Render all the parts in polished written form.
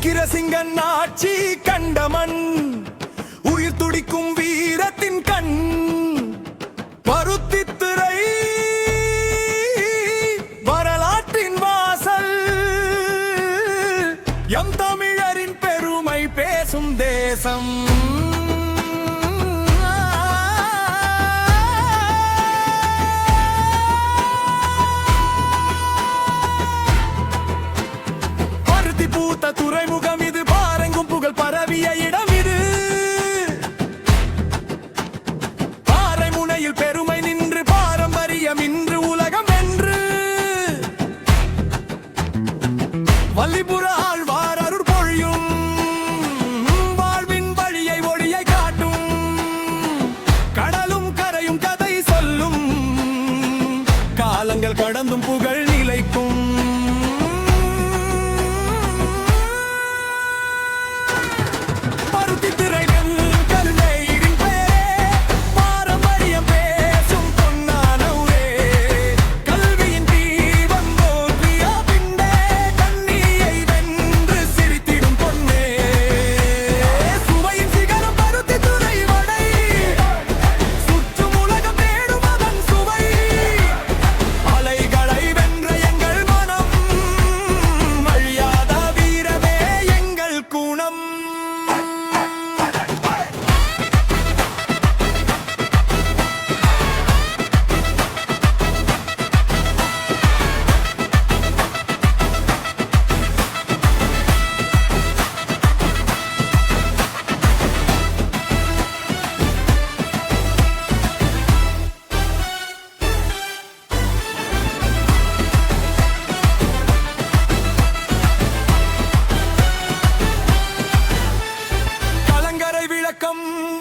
விக்கிரசிங்கன் ஆட்சி கண்டமன், உயிர் துடிக்கும் வீரத்தின் கண். பருத்தித்துறை வரலாற்றின் வாசல், எம் தமிழரின் பெருமை பேசும் தேசம். பூத்த துறைமுகம் இது, பாரெங்கும் புகழ் பரவிய இடம் இது. பாறை முனையில் பெருமை நின்று, பாரம்பரியம் இன்று உலகம் வென்று. வல்லிபுர ஆழ்வார் அருள் பொழியும், வாழ்வின் வழியை ஒளியை காட்டும். கடலும் கரையும் கதை சொல்லும், காலங்கள் கடந்தும் புகழ் நிலைக்கும்.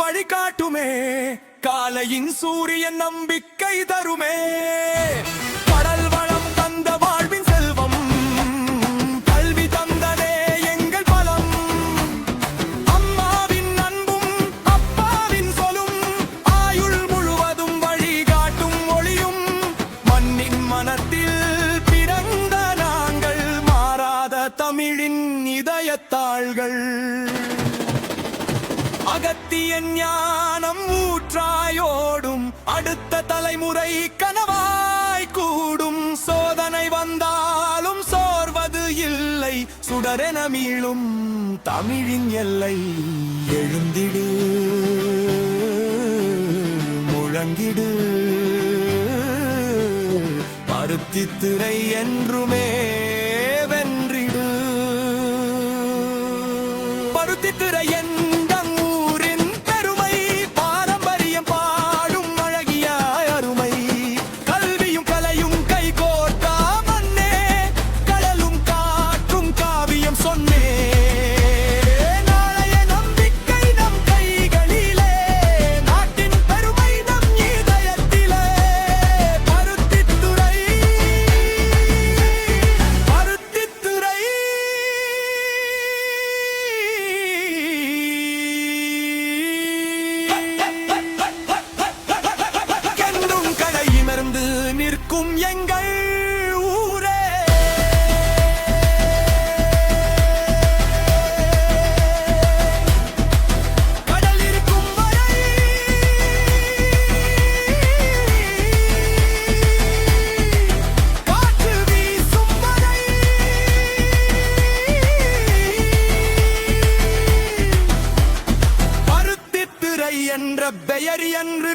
வழிகாட்டுமே, காலையின் சூரியன் நம்பிக்கை தருமே. கடல் வளம் தந்த வாழ்வின் செல்வம், கல்வி தந்ததே எங்கள் பலம். அம்மாவின் அன்பும் அப்பாவின் சொலும், ஆயுள் முழுவதும் வழிகாட்டும் ஒளியும். மண்ணின் மனத்தில் பிறந்த நாங்கள், மாறாத தமிழின் இதயத்தாள்கள். அகத்தியன் ஞானம் ஊற்றாயோடும், அடுத்த தலைமுறை கனவாய் கூடும். சோதனை வந்தாலும் சோர்வது இல்லை, சுடரென மீளும் தமிழின் எல்லை. எழுந்திடு முழங்கிடு, பருத்தித்துறை என்றுமே வென்றிடு. பருத்தித்துறை நிற்கும் எங்கள் ஊரே. கடல் இருக்கும் வரை, காற்று வீசும் வரை, பருத்தித்துறை என்ற பெயர் என்று